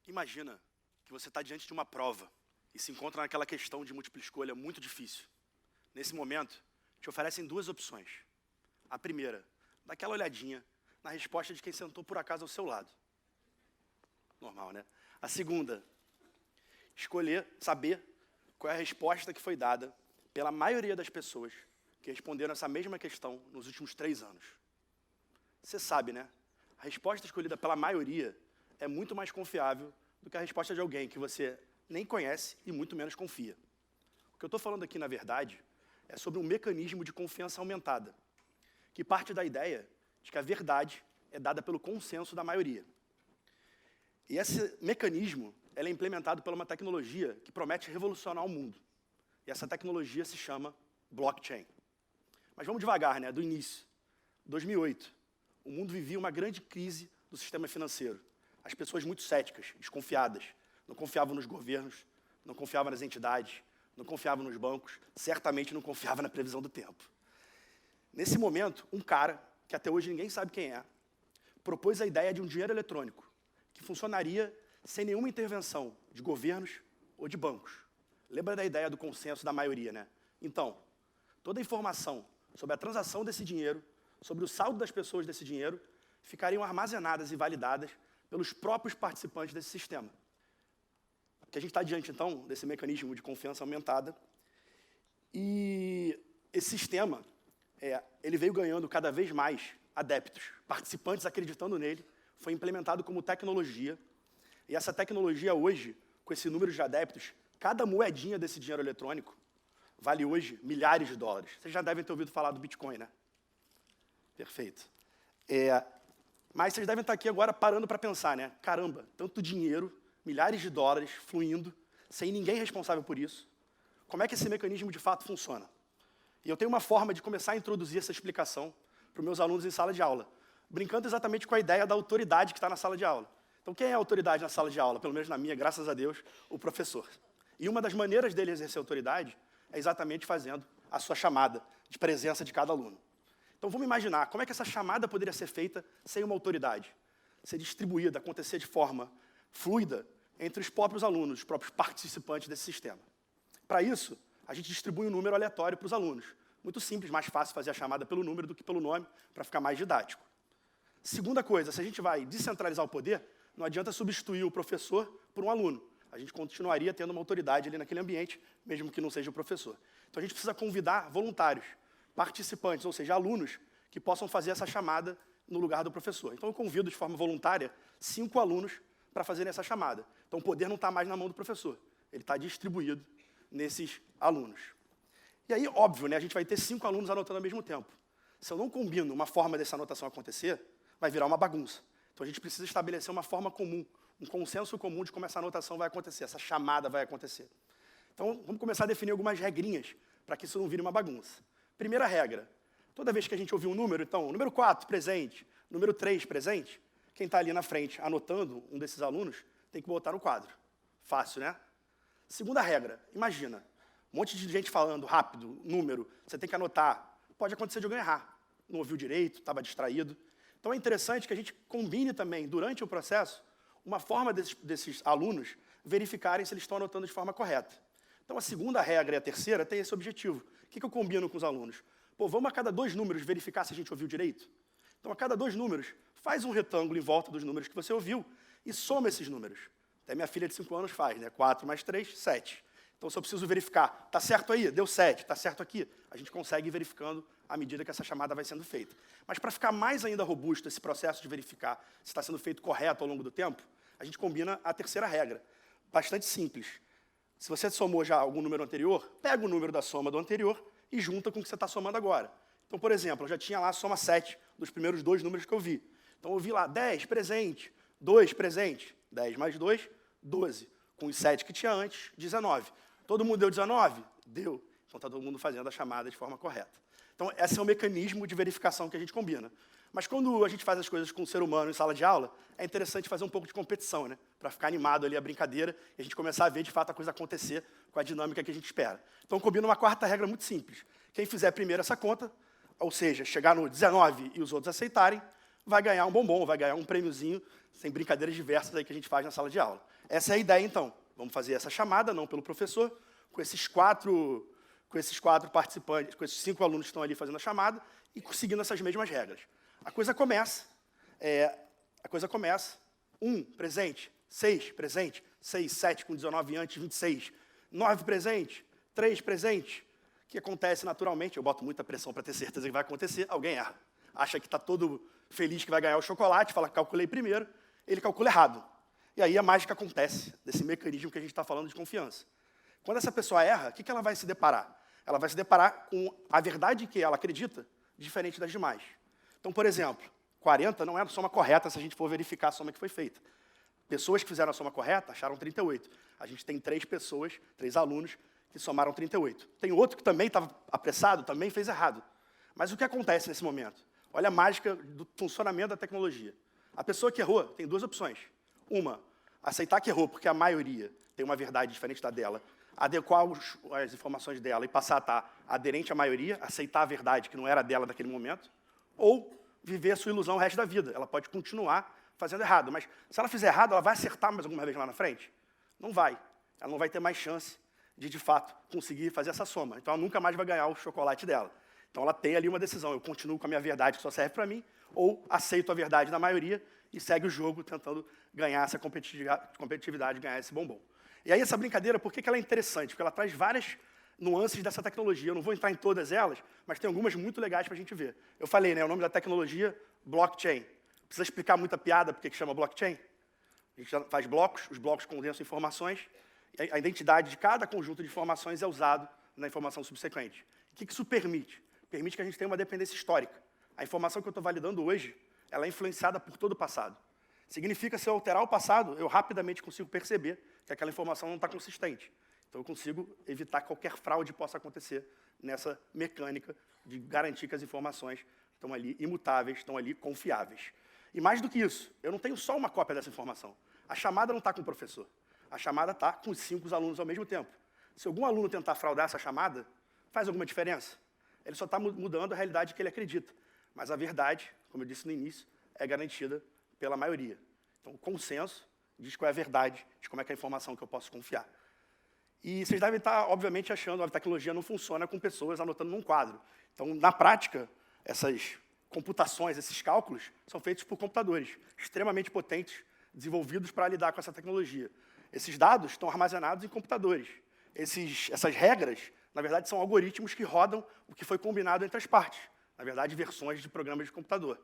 Imagina que você está diante de uma prova e se encontra naquela questão de múltipla escolha muito difícil. Nesse momento, te oferecem duas opções. A primeira, dá aquela olhadinha na resposta de quem sentou por acaso ao seu lado. Normal, né? A segunda, saber qual é a resposta que foi dada pela maioria das pessoas que responderam essa mesma questão nos últimos 3 anos. Você sabe, né? A resposta escolhida pela maioria é muito mais confiável do que a resposta de alguém que você nem conhece e muito menos confia. O que eu estou falando aqui, na verdade, é sobre um mecanismo de confiança aumentada, que parte da ideia de que a verdade é dada pelo consenso da maioria. E esse mecanismo é implementado por uma tecnologia que promete revolucionar o mundo. E essa tecnologia se chama blockchain. Mas vamos devagar, né? Do início. 2008, o mundo vivia uma grande crise do sistema financeiro. As pessoas muito céticas, desconfiadas, não confiavam nos governos, não confiavam nas entidades, não confiavam nos bancos, certamente não confiavam na previsão do tempo. Nesse momento, um cara, que até hoje ninguém sabe quem é, propôs a ideia de um dinheiro eletrônico, que funcionaria sem nenhuma intervenção de governos ou de bancos. Lembra da ideia do consenso da maioria, né? Então, toda a informação sobre a transação desse dinheiro, sobre o saldo das pessoas desse dinheiro, ficariam armazenadas e validadas pelos próprios participantes desse sistema. Que a gente está diante, então, desse mecanismo de confiança aumentada. E esse sistema, ele veio ganhando cada vez mais adeptos, participantes acreditando nele, foi implementado como tecnologia. E essa tecnologia hoje, com esse número de adeptos, cada moedinha desse dinheiro eletrônico vale hoje milhares de dólares. Vocês já devem ter ouvido falar do Bitcoin, né? Perfeito. Mas vocês devem estar aqui agora parando para pensar, né? Caramba, tanto dinheiro, milhares de dólares fluindo, sem ninguém responsável por isso. Como é que esse mecanismo de fato funciona? E eu tenho uma forma de começar a introduzir essa explicação para os meus alunos em sala de aula, brincando exatamente com a ideia da autoridade que está na sala de aula. Então, quem é a autoridade na sala de aula? Pelo menos na minha, graças a Deus, o professor. E uma das maneiras dele exercer autoridade é exatamente fazendo a sua chamada de presença de cada aluno. Então, vamos imaginar como é que essa chamada poderia ser feita sem uma autoridade, ser distribuída, acontecer de forma fluida entre os próprios alunos, os próprios participantes desse sistema. Para isso, a gente distribui um número aleatório para os alunos. Muito simples, mais fácil fazer a chamada pelo número do que pelo nome, para ficar mais didático. Segunda coisa, se a gente vai descentralizar o poder, não adianta substituir o professor por um aluno. A gente continuaria tendo uma autoridade ali naquele ambiente, mesmo que não seja o professor. Então, a gente precisa convidar voluntários, participantes, ou seja, alunos, que possam fazer essa chamada no lugar do professor. Então, eu convido de forma voluntária 5 alunos para fazerem essa chamada. Então, o poder não está mais na mão do professor, ele está distribuído nesses alunos. E aí, óbvio, né, a gente vai ter 5 alunos anotando ao mesmo tempo. Se eu não combino uma forma dessa anotação acontecer, vai virar uma bagunça. Então, a gente precisa estabelecer uma forma comum, um consenso comum de como essa anotação vai acontecer, essa chamada vai acontecer. Então, vamos começar a definir algumas regrinhas para que isso não vire uma bagunça. Primeira regra, toda vez que a gente ouvir um número, então, número 4, presente, número 3, presente, quem está ali na frente anotando um desses alunos tem que botar no quadro. Fácil, né? Segunda regra, imagina, um monte de gente falando rápido, número, você tem que anotar. Pode acontecer de alguém errar, não ouviu direito, estava distraído. Então, é interessante que a gente combine também, durante o processo, uma forma desses alunos verificarem se eles estão anotando de forma correta. Então, a segunda regra e a terceira têm esse objetivo. O que eu combino com os alunos? Pô, vamos a cada 2 números verificar se a gente ouviu direito? Então, a cada 2 números, faz um retângulo em volta dos números que você ouviu e soma esses números. Até minha filha de 5 anos faz, né? 4 mais 3, 7. Então, se eu preciso verificar, está certo aí? Deu 7, está certo aqui? A gente consegue ir verificando à medida que essa chamada vai sendo feita. Mas para ficar mais ainda robusto esse processo de verificar se está sendo feito correto ao longo do tempo, a gente combina a terceira regra, bastante simples. Se você somou já algum número anterior, pega o número da soma do anterior e junta com o que você está somando agora. Então, por exemplo, eu já tinha lá a soma 7 dos primeiros 2 números que eu vi. Então, eu vi lá 10, presente, 2, presente, 10 mais 2, 12. Com os 7 que tinha antes, 19. Todo mundo deu 19? Deu. Então, está todo mundo fazendo a chamada de forma correta. Então, esse é o mecanismo de verificação que a gente combina. Mas quando a gente faz as coisas com o ser humano em sala de aula, é interessante fazer um pouco de competição, né? Para ficar animado ali a brincadeira e a gente começar a ver, de fato, a coisa acontecer com a dinâmica que a gente espera. Então, combina uma quarta regra muito simples. Quem fizer primeiro essa conta, ou seja, chegar no 19 e os outros aceitarem, vai ganhar um bombom, vai ganhar um prêmiozinho, sem brincadeiras diversas aí que a gente faz na sala de aula. Essa é a ideia, então. Vamos fazer essa chamada, não pelo professor, com esses quatro participantes, com esses 5 alunos que estão ali fazendo a chamada e seguindo essas mesmas regras. A coisa começa. 1 presente, 6 presente, 6, 7 com 19 antes, 26, 9 presente, 3 presente. O que acontece naturalmente, eu boto muita pressão para ter certeza que vai acontecer, alguém erra. Acha que está todo feliz que vai ganhar o chocolate, fala que calculei primeiro, ele calcula errado. E aí a mágica acontece, desse mecanismo que a gente está falando de confiança. Quando essa pessoa erra, o que ela vai se deparar? Ela vai se deparar com a verdade que ela acredita, diferente das demais. Então, por exemplo, 40 não é a soma correta se a gente for verificar a soma que foi feita. Pessoas que fizeram a soma correta acharam 38. A gente tem 3 pessoas, 3 alunos, que somaram 38. Tem outro que também estava apressado, também fez errado. Mas o que acontece nesse momento? Olha a mágica do funcionamento da tecnologia. A pessoa que errou tem 2 opções. Uma, aceitar que errou porque a maioria tem uma verdade diferente da dela, adequar as informações dela e passar a estar aderente à maioria, aceitar a verdade que não era dela naquele momento, ou viver a sua ilusão o resto da vida. Ela pode continuar fazendo errado, mas se ela fizer errado, ela vai acertar mais alguma vez lá na frente? Não vai. Ela não vai ter mais chance de fato, conseguir fazer essa soma. Então, ela nunca mais vai ganhar o chocolate dela. Então, ela tem ali uma decisão. Eu continuo com a minha verdade, que só serve para mim, ou aceito a verdade da maioria e segue o jogo tentando ganhar essa competitividade, ganhar esse bombom. E aí, essa brincadeira, por que ela é interessante? Porque ela traz várias nuances dessa tecnologia. Eu não vou entrar em todas elas, mas tem algumas muito legais para a gente ver. Eu falei, né, o nome da tecnologia, blockchain. Precisa explicar muita piada porque que chama blockchain? A gente faz blocos, os blocos condensam informações, a identidade de cada conjunto de informações é usado na informação subsequente. O que isso permite? Permite que a gente tenha uma dependência histórica. A informação que eu estou validando hoje, ela é influenciada por todo o passado. Significa, se eu alterar o passado, eu rapidamente consigo perceber que aquela informação não está consistente. Então, eu consigo evitar que qualquer fraude possa acontecer nessa mecânica de garantir que as informações estão ali imutáveis, estão ali confiáveis. E mais do que isso, eu não tenho só uma cópia dessa informação. A chamada não está com o professor. A chamada está com os 5 alunos ao mesmo tempo. Se algum aluno tentar fraudar essa chamada, faz alguma diferença? Ele só está mudando a realidade que ele acredita. Mas a verdade, como eu disse no início, é garantida pela maioria. Então, o consenso diz qual é a verdade, de como é que é a informação que eu posso confiar. E vocês devem estar, obviamente, achando que a tecnologia não funciona com pessoas anotando num quadro. Então, na prática, essas computações, esses cálculos, são feitos por computadores extremamente potentes, desenvolvidos para lidar com essa tecnologia. Esses dados estão armazenados em computadores. Essas regras, na verdade, são algoritmos que rodam o que foi combinado entre as partes. Na verdade, versões de programas de computador.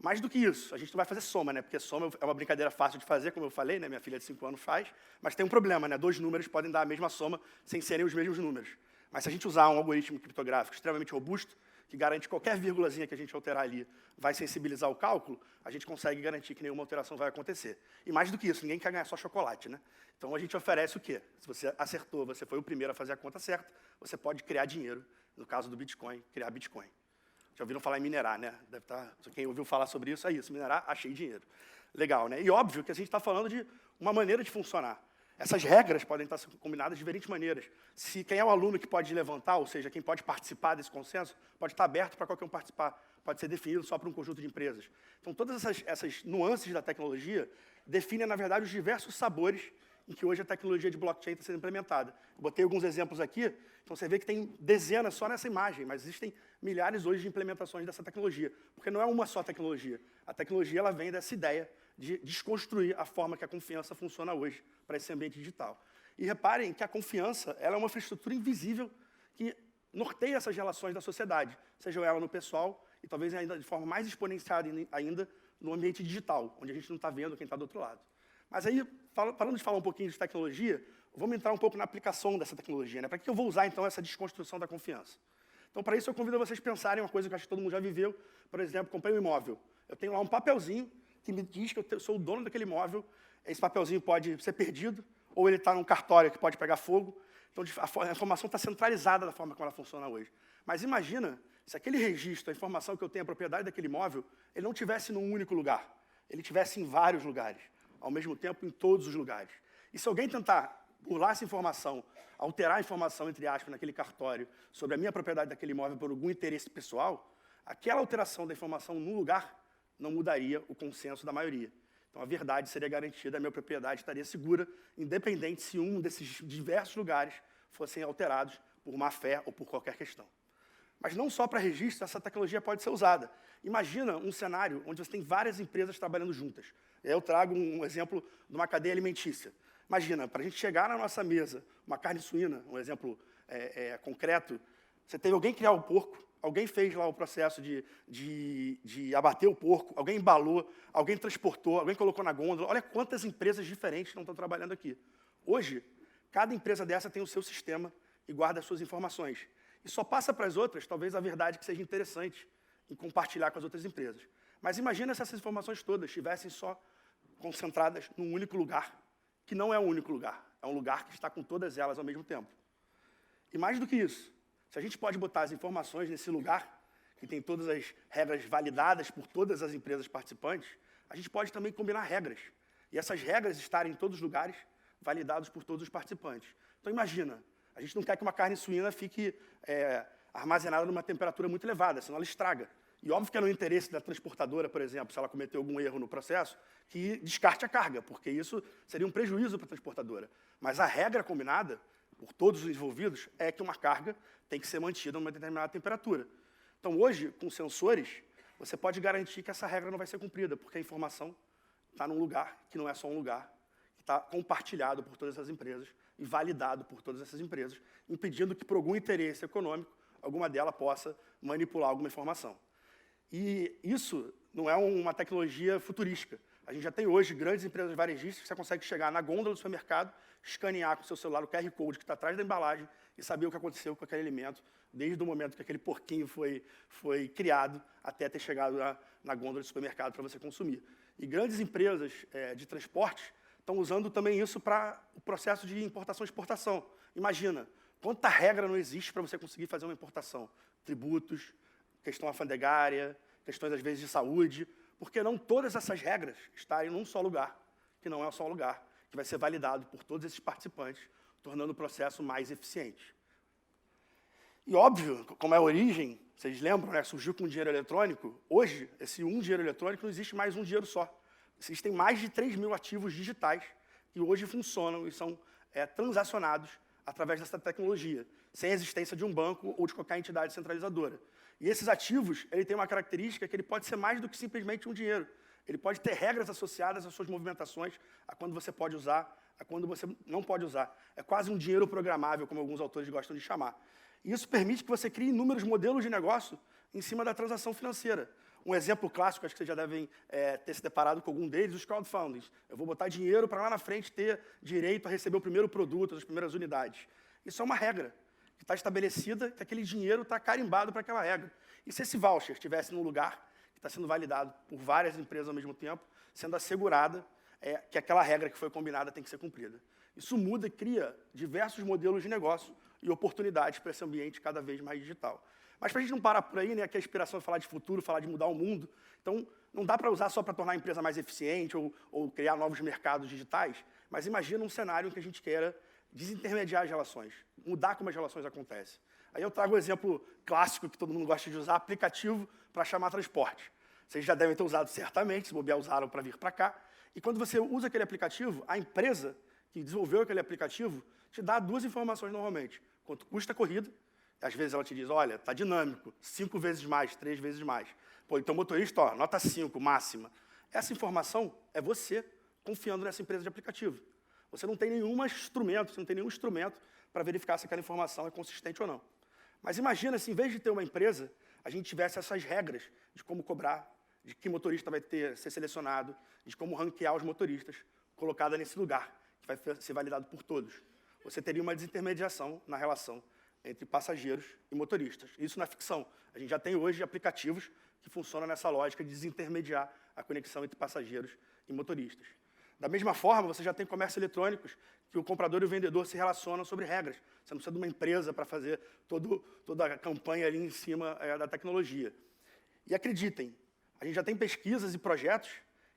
Mais do que isso, a gente não vai fazer soma, né? Porque soma é uma brincadeira fácil de fazer, como eu falei, né? Minha filha de 5 anos faz, mas tem um problema, né? 2 números podem dar a mesma soma sem serem os mesmos números. Mas se a gente usar um algoritmo criptográfico extremamente robusto, que garante qualquer vírgulazinha que a gente alterar ali vai sensibilizar o cálculo, a gente consegue garantir que nenhuma alteração vai acontecer. E mais do que isso, ninguém quer ganhar só chocolate, né? Então, a gente oferece o quê? Se você acertou, você foi o primeiro a fazer a conta certa, você pode criar dinheiro, no caso do Bitcoin, criar Bitcoin. Já ouviram falar em minerar, né? Deve estar, quem ouviu falar sobre isso, é isso, minerar, achei dinheiro. Legal, né? E óbvio que a gente está falando de uma maneira de funcionar. Essas regras podem estar combinadas de diferentes maneiras. Se quem é o aluno que pode levantar, ou seja, quem pode participar desse consenso, pode estar aberto para qualquer um participar. Pode ser definido só para um conjunto de empresas. Então, todas essas nuances da tecnologia definem, na verdade, os diversos sabores em que hoje a tecnologia de blockchain está sendo implementada. Eu botei alguns exemplos aqui, então você vê que tem dezenas só nessa imagem, mas existem milhares hoje de implementações dessa tecnologia, porque não é uma só tecnologia. A tecnologia ela vem dessa ideia de desconstruir a forma que a confiança funciona hoje para esse ambiente digital. E reparem que a confiança ela é uma infraestrutura invisível que norteia essas relações da sociedade, seja ela no pessoal e talvez ainda de forma mais exponenciada ainda no ambiente digital, onde a gente não está vendo quem está do outro lado. Mas aí, parando de falar um pouquinho de tecnologia, vamos entrar um pouco na aplicação dessa tecnologia, né? Para que eu vou usar, então, essa desconstrução da confiança? Então, para isso, eu convido vocês a pensarem uma coisa que eu acho que todo mundo já viveu. Por exemplo, comprei um imóvel. Eu tenho lá um papelzinho que me diz que eu sou o dono daquele imóvel. Esse papelzinho pode ser perdido, ou ele está num cartório que pode pegar fogo. Então, a informação está centralizada da forma como ela funciona hoje. Mas imagina se aquele registro, a informação que eu tenho, a propriedade daquele imóvel, ele não tivesse num único lugar. Ele tivesse em vários lugares, ao mesmo tempo em todos os lugares. E se alguém tentar burlar essa informação, alterar a informação, entre aspas, naquele cartório, sobre a minha propriedade daquele imóvel por algum interesse pessoal, aquela alteração da informação num lugar não mudaria o consenso da maioria. Então, a verdade seria garantida, a minha propriedade estaria segura, independente se um desses diversos lugares fossem alterados por má-fé ou por qualquer questão. Mas não só para registro, essa tecnologia pode ser usada. Imagina um cenário onde você tem várias empresas trabalhando juntas. E aí eu trago um exemplo de uma cadeia alimentícia. Imagina, para a gente chegar na nossa mesa, uma carne suína, um exemplo concreto, você teve alguém criar o porco, alguém fez lá o processo de abater o porco, alguém embalou, alguém transportou, alguém colocou na gôndola. Olha quantas empresas diferentes não estão trabalhando aqui. Hoje, cada empresa dessa tem o seu sistema e guarda as suas informações. E só passa para as outras, talvez, a verdade que seja interessante em compartilhar com as outras empresas. Mas imagina se essas informações todas estivessem só concentradas num único lugar, que não é um único lugar, é um lugar que está com todas elas ao mesmo tempo. E mais do que isso, se a gente pode botar as informações nesse lugar, que tem todas as regras validadas por todas as empresas participantes, a gente pode também combinar regras. E essas regras estarem em todos os lugares, validadas por todos os participantes. Então imagina, a gente não quer que uma carne suína fique armazenada numa temperatura muito elevada, senão ela estraga. E óbvio que é no interesse da transportadora, por exemplo, se ela cometeu algum erro no processo, que descarte a carga, porque isso seria um prejuízo para a transportadora. Mas a regra combinada por todos os envolvidos é que uma carga tem que ser mantida a uma determinada temperatura. Então, hoje, com sensores, você pode garantir que essa regra não vai ser cumprida, porque a informação está num lugar que não é só um lugar, que está compartilhado por todas essas empresas e validado por todas essas empresas, impedindo que, por algum interesse econômico, alguma delas possa manipular alguma informação. E isso não é uma tecnologia futurística. A gente já tem hoje grandes empresas varejistas que você consegue chegar na gôndola do supermercado, escanear com o seu celular o QR Code que está atrás da embalagem e saber o que aconteceu com aquele alimento, desde o momento que aquele porquinho foi criado até ter chegado na gôndola do supermercado para você consumir. E grandes empresas de transporte estão usando também isso para o processo de importação e exportação. Imagina, quanta regra não existe para você conseguir fazer uma importação? Tributos, questão alfandegária, questões, às vezes, de saúde. Por que não todas essas regras estarem num só lugar, que não é só um lugar, que vai ser validado por todos esses participantes, tornando o processo mais eficiente? E, óbvio, como é a origem, vocês lembram, né, surgiu com o dinheiro eletrônico, hoje, esse dinheiro eletrônico não existe mais um dinheiro só. Existem mais de 3 mil ativos digitais que hoje funcionam e são transacionados através dessa tecnologia, sem a existência de um banco ou de qualquer entidade centralizadora. E esses ativos, ele tem uma característica que ele pode ser mais do que simplesmente um dinheiro. Ele pode ter regras associadas às suas movimentações, a quando você pode usar, a quando você não pode usar. É quase um dinheiro programável, como alguns autores gostam de chamar. E isso permite que você crie inúmeros modelos de negócio em cima da transação financeira. Um exemplo clássico, acho que vocês já devem ter se deparado com algum deles, os crowdfundings. Eu vou botar dinheiro para lá na frente ter direito a receber o primeiro produto, as primeiras unidades. Isso é uma regra que está estabelecida, que aquele dinheiro está carimbado para aquela regra. E se esse voucher estivesse num lugar que está sendo validado por várias empresas ao mesmo tempo, sendo assegurada que aquela regra que foi combinada tem que ser cumprida. Isso muda e cria diversos modelos de negócio e oportunidades para esse ambiente cada vez mais digital. Mas para a gente não parar por aí, né, que a inspiração é falar de futuro, falar de mudar o mundo, então não dá para usar só para tornar a empresa mais eficiente ou criar novos mercados digitais, mas imagina um cenário em que a gente queira desintermediar as relações, mudar como as relações acontecem. Aí eu trago um exemplo clássico que todo mundo gosta de usar, aplicativo para chamar transporte. Vocês já devem ter usado certamente, se bobear usaram para vir para cá. E quando você usa aquele aplicativo, a empresa que desenvolveu aquele aplicativo te dá 2 informações normalmente. Quanto custa a corrida, às vezes ela te diz, olha, está dinâmico, 5 vezes mais, 3 vezes mais. Pô, então motorista, ó, nota 5, máxima. Essa informação é você confiando nessa empresa de aplicativo. Você não tem nenhum instrumento para verificar se aquela informação é consistente ou não. Mas imagina se, em vez de ter uma empresa, a gente tivesse essas regras de como cobrar, de que motorista vai ser selecionado, de como ranquear os motoristas, colocada nesse lugar, que vai ser validado por todos. Você teria uma desintermediação na relação entre passageiros e motoristas. Isso na ficção. A gente já tem hoje aplicativos que funcionam nessa lógica de desintermediar a conexão entre passageiros e motoristas. Da mesma forma, você já tem comércio eletrônicos que o comprador e o vendedor se relacionam sobre regras. Você não precisa de uma empresa para fazer toda a campanha ali em cima da tecnologia. E acreditem, a gente já tem pesquisas e projetos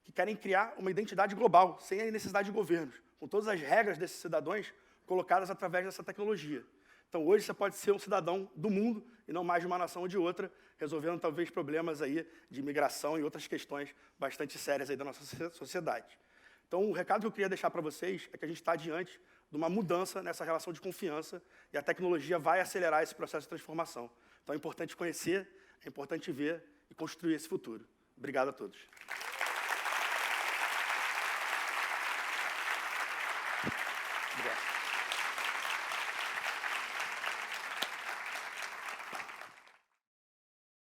que querem criar uma identidade global, sem a necessidade de governos, com todas as regras desses cidadãos colocadas através dessa tecnologia. Então, hoje, você pode ser um cidadão do mundo e não mais de uma nação ou de outra, resolvendo, talvez, problemas aí de imigração e outras questões bastante sérias aí da nossa sociedade. Então, o recado que eu queria deixar para vocês é que a gente está diante de uma mudança nessa relação de confiança e a tecnologia vai acelerar esse processo de transformação. Então, é importante conhecer, é importante ver e construir esse futuro. Obrigado a todos.